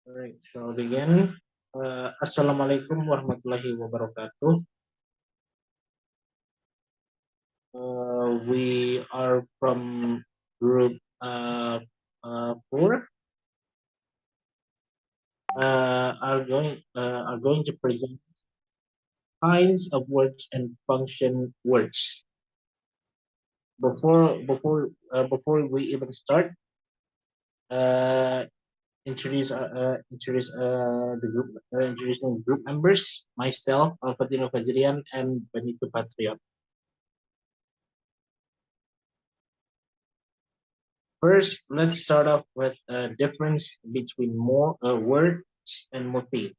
All right, shall we begin? Assalamualaikum warahmatullahi wabarakatuh. We are from group 4. Are going to present kinds of words and function words. Before we even start, uh, introducing the group members. Myself, Alfatino Fajrian, and Benito Patriot. First, let's start off with a difference between more words and morpheme.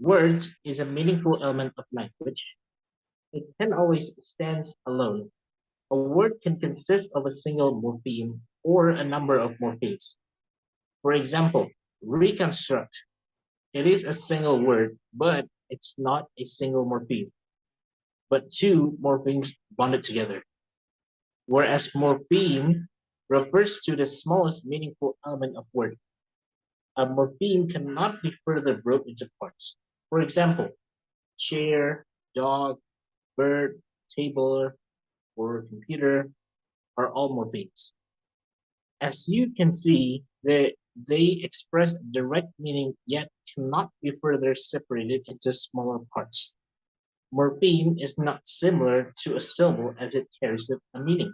Words is a meaningful element of language. It can always stand alone. A word can consist of a single morpheme or a number of morphemes. For example, reconstruct. It is a single word, but it's not a single morpheme, but two morphemes bonded together. Whereas morpheme refers to the smallest meaningful element of word. A morpheme cannot be further broken into parts. For example, chair, dog, bird, table, or computer are all morphemes. As you can see, they express direct meaning yet cannot be further separated into smaller parts. Morpheme is not similar to a syllable as it carries a meaning.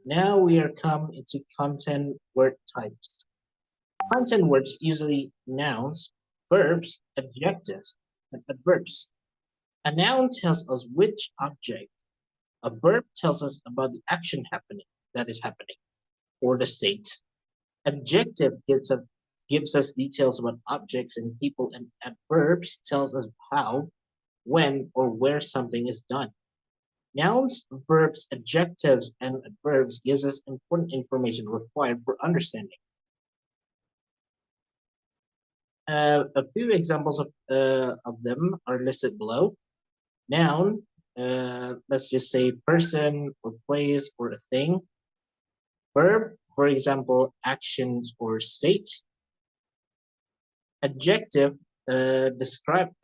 Now we are come into content word types. Content words usually nouns, verbs, adjectives, and adverbs. A noun tells us which object. A verb tells us about the action that is happening, or the state. Adjective gives us details about objects and people, and adverbs tells us how, when, or where something is done. Nouns, verbs, adjectives, and adverbs gives us important information required for understanding. A few examples of them are listed below. Noun, let's just say person or place or a thing. Verb, for example, actions or state. Adjective, describing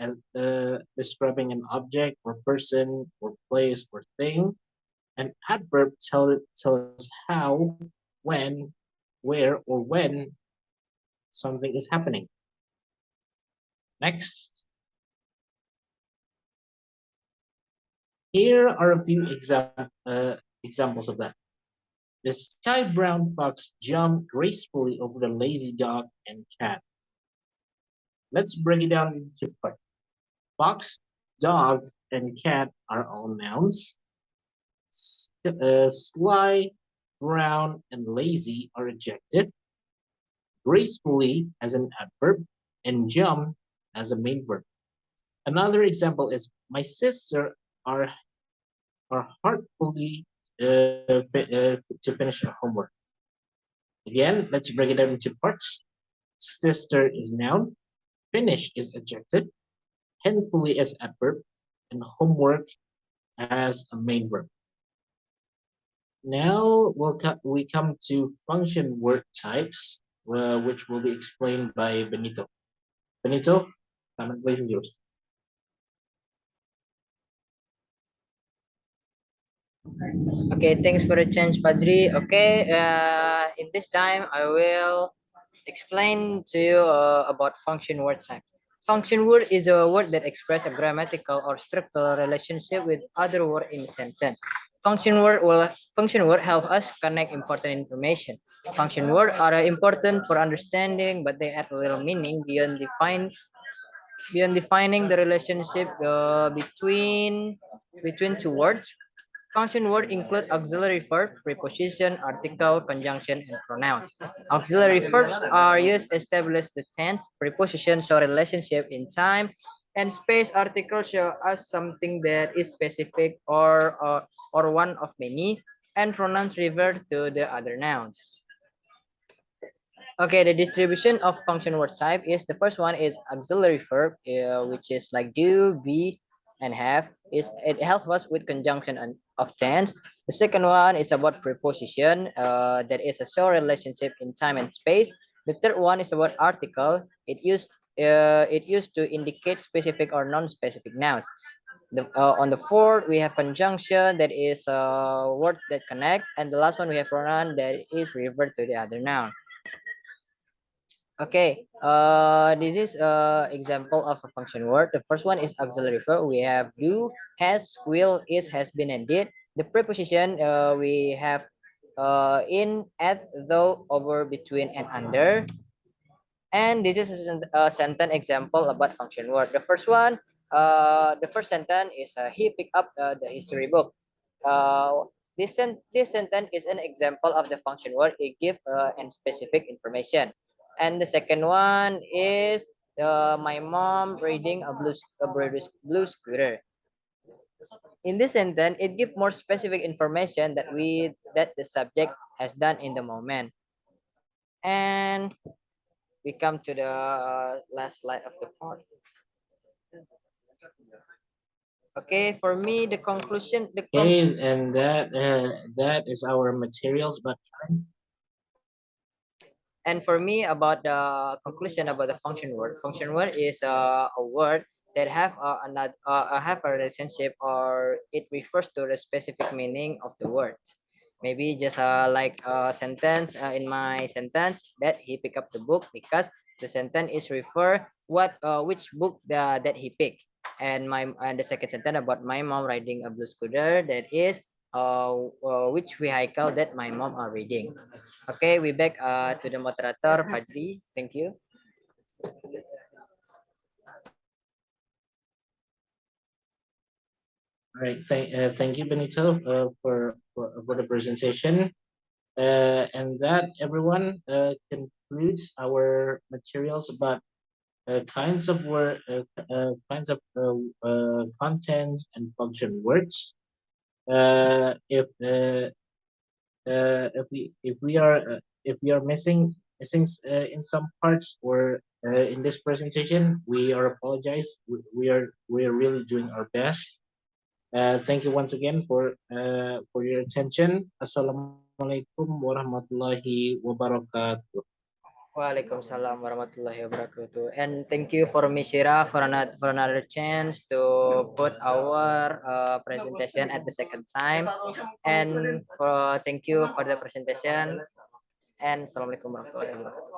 an object or person or place or thing. An adverb tells how, when, where, or when something is happening. Next. Here are a few examples of that. The sky brown fox jumped gracefully over the lazy dog and cat. Let's break it down into parts. Fox, dog, and cat are all nouns. Sly, brown, and lazy are adjectives. Gracefully as an adverb, and jump as a main verb. Another example is my sister are heartfully to finish her homework. Again, let's break it down into parts. Sister is noun, finish is adjective, handfully as adverb, and homework as a main verb. Now we come to function word types, which will be explained by Benito. Benito, comment please is yours. Okay, thanks for the chance, Padri. Okay, in this time, I will explain to you about function word type. Function word is a word that expresses a grammatical or structural relationship with other word in a sentence. Function word help us connect important information. Function word are important for understanding, but they add little meaning beyond defining the relationship between two words. Function word include auxiliary verb, preposition, article, conjunction, and pronouns. Auxiliary verbs are used to establish the tense. Prepositions show relationship in time, and space articles show us something that is specific or one of many, and pronouns refer to the other nouns. Okay, the distribution of function word type is the first one is auxiliary verb, which is like do, be, and have is it helps us with conjunction of tense. The second one is about preposition, that is a show relationship in time and space. The third one is about article. It used to indicate specific or non-specific nouns. On the fourth we have conjunction, that is a word that connect, and the last one we have pronoun, that is revert to the other noun. Okay, this is example of a function word. The first one is auxiliary verb. We have do, has, will, is, has been, and did. The preposition, we have in, at, though, over, between, and under. And this is a sentence example about function word. The first one, the first sentence is he picked up the history book. This sentence is an example of the function word. It gives and specific information. And the second one is my mom reading a blue scooter. In this sentence, it gives more specific information that the subject has done in the moment. And we come to the last slide of the part. Okay, for me, the conclusion, Okay, and that is our materials, but and for me about the conclusion about the function word is a word that have a relationship, or it refers to the specific meaning of the word. Maybe just like a sentence, in my sentence, that he picked up the book, because the sentence is refer what which book that he picked. And the second sentence about my mom riding a blue scooter, that is which vehicle that my mom are reading. Okay, we back to the moderator, Fajri. Thank you. all right. Thank you, Benito, for the presentation. And that everyone concludes our materials about kinds of contents and function words. If we are missing in some parts or in this presentation, we are apologize. We are really doing our best. Thank you once again for your attention. Assalamualaikum warahmatullahi wabarakatuh. Waalaikumsalam warahmatullahi wabarakatuh. And thank you for Mishira for another chance to put our presentation at the second time. And thank you for the presentation. And assalamualaikum warahmatullahi wabarakatuh.